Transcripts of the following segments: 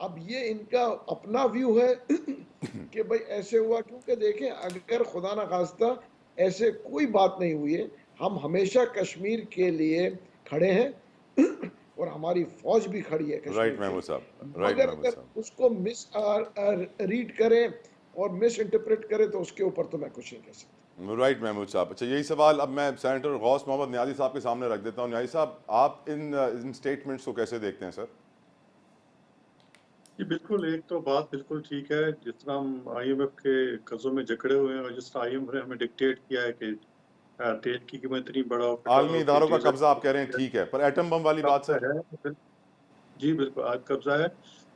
اب یہ ان کا اپنا ویو ہے کہ بھائی ایسے ہوا، کیونکہ دیکھیں اگر خدا نخواستہ ایسے کوئی بات نہیں ہوئی ہے، ہم ہمیشہ کشمیر کے لیے کھڑے ہیں اور ہماری فوج بھی کھڑی ہے کشمیر رائٹ کے محمود لیے، صاحب، رائٹ مگر محمود اگر صاحب، اس کو مس ریڈ کریں اور مس انٹرپریٹ کریں تو اس کے اوپر تو میں کچھ نہیں کہہ سکتا۔ رائٹ محمود صاحب. اچھا یہی سوال اب میں سینیٹر غوث محمد نیازی صاحب کے سامنے رکھ دیتا ہوں. نیازی صاحب آپ ان سٹیٹمنٹس کو کیسے دیکھتے ہیں سر؟ جی بالکل، ایک تو بات بالکل ٹھیک ہے، جس طرح ہم آئی ایم ایف کے قرضوں میں جکڑے ہوئے ہیں اور جس طرح آئی ایم ایف نے ہمیں ڈکٹیٹ کیا ہے کہ تیل کی قیمت اتنی بڑھاؤ، عالمی پیٹرول کی، اداروں کا ڈیزل قبضہ آپ کہہ رہے ہیں کی، ٹھیک ہے، پر ایٹم بم والی بات قبضہ سر؟ ہے۔ جی بالکل، آج قبضہ ہے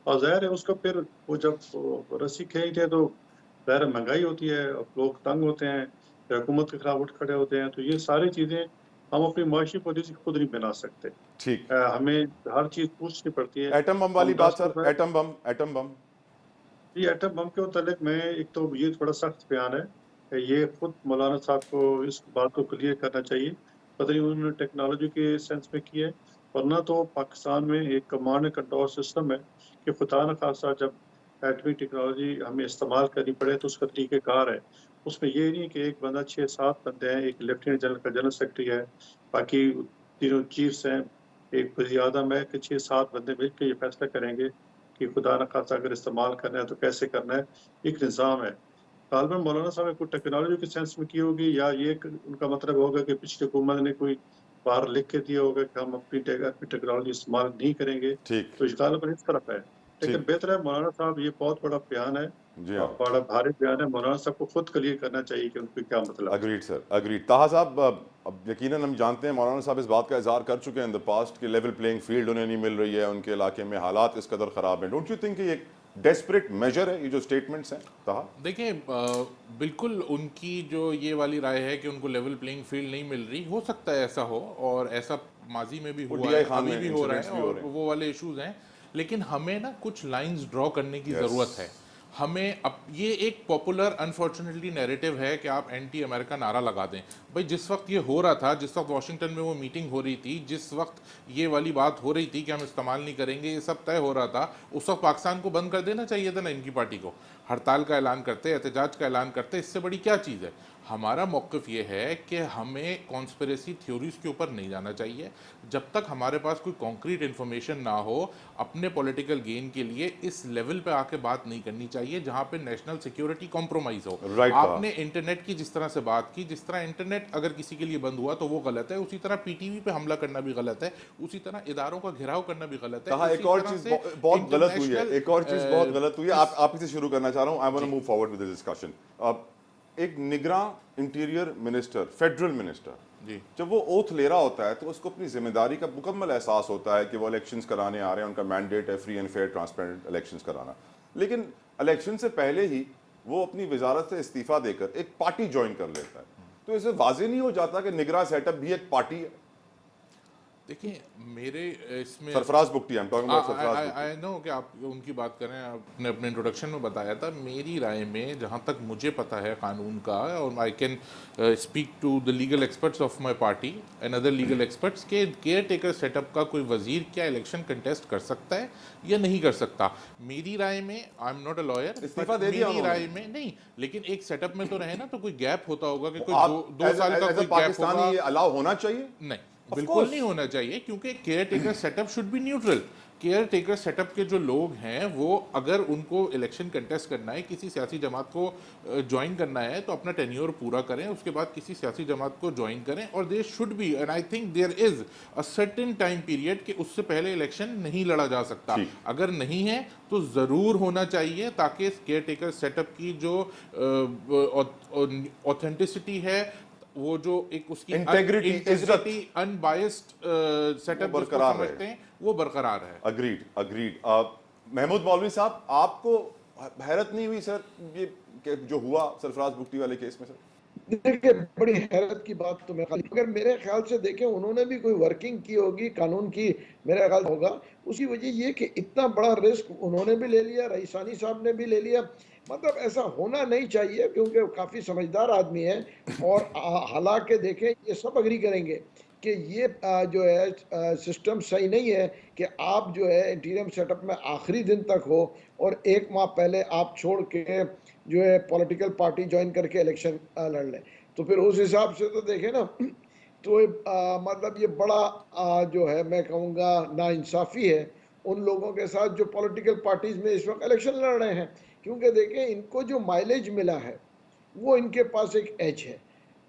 اور ظاہر ہے اس کو پھر وہ جب رسی کھینچتے ہیں تو ظاہر مہنگائی ہوتی ہے، لوگ تنگ ہوتے ہیں، حکومت کے خلاف اٹھ کھڑے ہوتے ہیں، تو یہ ساری چیزیں ہم اپنی معاشی پالیسی خود نہیں بنا سکتے۔ ٹھیک. ہمیں ہر چیز پوچھنی پڑتی ہے۔ ایٹم بم والی ہم بات 10 سر، ایٹم بم، ایٹم بم جی ایٹم بم کے متعلق میں ایک تو یہ تھوڑا سخت بیان ہے کہ یہ خود مولانا صاحب کو اس بات کو کلیئر کرنا چاہیے، پتہ نہیں انہوں نے ٹیکنالوجی کے سینس میں کی ہے، ورنہ تو پاکستان میں ایک کمانڈ اینڈ کنٹرول سسٹم ہے کہ خدا نخواستہ جب ایٹمی ٹیکنالوجی ہمیں استعمال کرنی پڑے تو اس کا طریقہ کار ہے۔ اس میں یہ نہیں کہ ایک بندہ 6-7 بندے ہیں، ایک لیفٹیننٹ جنرل کا جنرل سیکرٹری ہے، باقی تینوں چیفز ہیں، ایک وزیر اعظم ہے، کہ 6-7 بندے مل کے یہ فیصلہ کریں گے کہ خدا نخواستہ اگر استعمال کرنا ہے تو کیسے کرنا ہے۔ ایک نظام ہے۔ غالباً مولانا صاحب نے کوئی ٹیکنالوجی کے سینس میں کی ہوگی، یا یہ ان کا مطلب ہوگا کہ پچھلی حکومت نے کوئی بار لکھ کے دیا ہوگا کہ ہم اپنی ٹیکنالوجی استعمال نہیں کریں گے، ٹھیک تو اس غالباً اس طرف ہے۔ ٹھیک. لیکن بہتر ہے مولانا صاحب، یہ بہت بڑا بیان ہے جی ہاں، اور بڑا بھاری بیان ہے، مولانا صاحب کو خود کلیئر کرنا چاہیے کہ ان کو کیا مطلب ہے۔ اگریڈ سر، اگریڈ. طاہا صاحب اب یقیناً ہم جانتے ہیں مولانا صاحب اس بات کا اظہار کر چکے ہیں ان دا پاسٹ کہ لیول پلینگ فیلڈ انہیں نہیں مل رہی ہے، ان کے علاقے میں حالات اس قدر خراب ہیں. ڈونٹ یو تھنک کہ یہ ڈیسپریٹ میجر ہے یہ جو اسٹیٹمنٹس ہیں طاہا؟ دیکھیں بالکل ان کی جو یہ والی رائے ہے کہ ان کو لیول پلینگ فیلڈ نہیں مل رہی، ہو سکتا ہے ایسا ہو، اور ایسا ماضی میں بھی وہ ہوا ڈی ہے، آئی خان ابھی میں بھی ہو رہا ہے، انسیڈنٹس بھی ہو اور رہے ہیں. وہ والے ایشوز ہیں، لیکن ہمیں نا کچھ لائنز ڈرا کرنے کی Yes. ضرورت ہے۔ ہمیں اب یہ ایک پاپولر انفارچونیٹلی نیریٹو ہے کہ آپ اینٹی امریکہ نعرہ لگا دیں۔ بھائی جس وقت یہ ہو رہا تھا، جس وقت واشنگٹن میں وہ میٹنگ ہو رہی تھی، جس وقت یہ والی بات ہو رہی تھی کہ ہم استعمال نہیں کریں گے، یہ سب طے ہو رہا تھا، اس وقت پاکستان کو بند کر دینا چاہیے تھا نا ان کی پارٹی کو، ہڑتال کا اعلان کرتے، احتجاج کا اعلان کرتے، اس سے بڑی کیا چیز ہے۔ ہمارا موقف یہ ہے کہ ہمیں کانسپریسی تھیوریز کے اوپر نہیں جانا چاہیے جب تک ہمارے پاس کوئی کانکریٹ انفارمیشن نہ ہو۔ اپنے پولیٹیکل گین کے لیے اس لیول پہ آ کے بات نہیں کرنی چاہیے جہاں پہ نیشنل سیکیورٹی کمپرومائز ہو۔ Right, آپ طاہا. نے انٹرنیٹ کی جس طرح سے بات کی، جس طرح انٹرنیٹ اگر کسی کے لیے بند ہوا تو وہ غلط ہے، اسی طرح پی ٹی وی پہ حملہ کرنا بھی غلط ہے، اسی طرح اداروں کا گھیراؤ کرنا بھی غلط ہے، طاہا اسی ایک اور طرح چیز سے بہت غلط ہوئی ہے، انٹرنیشنل ایک اور چیز بہت غلط ہوئی ہے، آپ ہی سے شروع کرنا چاہ رہا ہوں. I want to move forward with this discussion. ایک نگراں انٹیریئر منسٹر، فیڈرل منسٹر، جی جب وہ اوتھ لے رہا ہوتا ہے تو اس کو اپنی ذمہ داری کا مکمل احساس ہوتا ہے کہ وہ الیکشنز کرانے آ رہے ہیں، ان کا مینڈیٹ ہے free and fair transparent elections کرانا. لیکن الیکشن سے پہلے ہی وہ اپنی وزارت سے استعفیٰ دے کر ایک پارٹی جوائن کر لیتا ہے. تو اسے واضح نہیں ہو جاتا کہ نگراں سیٹ اپ بھی ایک پارٹی ہے؟ دیکھیں میرے اس میں سرفراز بگٹی، I'm talking about سرفراز بگٹی. آئی نو کہ آپ ان کی بات کریں، آپ نے اپنے انٹروڈکشن میں بتایا تھا، میری رائے میں جہاں تک مجھے پتہ ہے قانون کا، اور I can speak to the legal experts of my party and other legal experts, کہ کیئر ٹیکر سیٹ اپ کا کوئی وزیر کیا الیکشن کنٹیسٹ کر سکتا ہے یا نہیں کر سکتا۔ میری رائے میں، I am not a liar, استعفیٰ دے دیا میری انہوں نے. رائے میں نہیں، لیکن ایک سیٹ اپ میں تو رہے نا، تو کوئی گیپ ہوتا ہوگا کہ کوئی آپ 2 سال کا ایز اے کوئی گیپ ہوگا۔ پاکستانی یہ الاؤ ہونا چاہیے؟ نہیں Of بالکل course. نہیں ہونا چاہیے، کیونکہ caretaker setup should be neutral. Caretaker setup کے جو لوگ ہیں وہ اگر ان کو الیکشن کنٹیسٹ کرنا ہے، کسی سیاسی جماعت کو جوائن کرنا ہے، تو اپنا ٹینیور پورا کریں، اس کے بعد کسی سیاسی جماعت کو جوائن کریں، اور there should be, and I think there is a certain time period کہ اس سے پہلے الیکشن نہیں لڑا جا سکتا۔ اگر نہیں ہے تو ضرور ہونا چاہیے، تاکہ کیئر ٹیکر سیٹ اپ کی جو اوتھینٹسٹی ہے، وہ جو ایک اس کی integrity unbiased setup جس کو سمجھتے ہیں، وہ برقرار ہے۔ Agreed agreed. محمود مولوی صاحب، آپ کو حیرت نہیں ہوئی سر یہ کہ جو ہوا سرفراز بگٹی والے کیس میں سر؟ دیکھیں بڑی حیرت کی بات تو مگر میرے خیال سے دیکھیں انہوں نے بھی کوئی ورکنگ کی ہوگی قانون کی، میرے خیال ہوگا۔ اس کی وجہ یہ کہ اتنا بڑا رسک انہوں نے بھی لے لیا، رئیسانی صاحب نے بھی لے لیا، مطلب ایسا ہونا نہیں چاہیے، کیونکہ کافی سمجھدار آدمی ہے، اور حالانکہ دیکھیں یہ سب اگری کریں گے کہ یہ جو ہے سسٹم صحیح نہیں ہے کہ آپ جو ہے انٹیریم سیٹ اپ میں آخری دن تک ہو اور 1 ماہ پہلے آپ چھوڑ کے جو ہے پولیٹیکل پارٹی جوائن کر کے الیکشن لڑ لیں. تو پھر اس حساب سے تو دیکھیں نا تو مطلب یہ بڑا جو ہے میں کہوں گا ناانصافی ہے ان لوگوں کے ساتھ جو پولیٹیکل پارٹیز میں اس وقت الیکشن لڑ رہے ہیں, کیونکہ دیکھیں ان کو جو مائلیج ملا ہے وہ ان کے پاس ایک ایج ہے,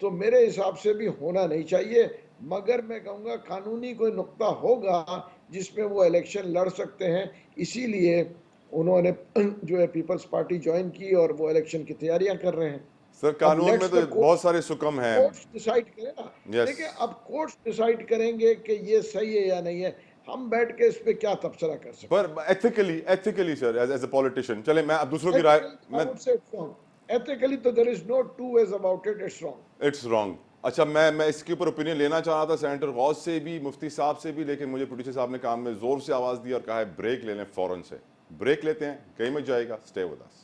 تو میرے حساب سے بھی ہونا نہیں چاہیے, مگر میں کہوں گا قانونی کوئی نقطہ ہوگا جس میں وہ الیکشن لڑ سکتے ہیں, اسی لیے انہوں نے جو ہے پیپلز پارٹی جوائن کی اور وہ الیکشن کی تیاریاں کر رہے ہیں. سر اب قانون میں لیٹس تو دا بہت سارے سکم ہیں. کورٹس ڈیسائیڈ کریں نا. یس دیکھیں اب کورٹس ڈیسائیڈ کریں گے کہ یہ صحیح ہے یا نہیں ہے, ہم بیٹھ کے اس پہ کیا تبصرہ کر سکتے پر ethically sir as a politician, چلیں میں اب دوسروں کی رائے میں ایتھیکلی تو there is no two ways about it, it's wrong. It's wrong. اچھا میں اس کے اوپر اوپینین لینا چاہ رہا تھا سینیٹر غوث سے بھی, مفتی صاحب سے بھی, لیکن مجھے پروڈیوسر صاحب نے کام میں زور سے آواز دی اور کہا ہے بریک لے لیں فوراً سے. بریک لیتے ہیں, کہیں مت جائے گا, اسٹے ود اس.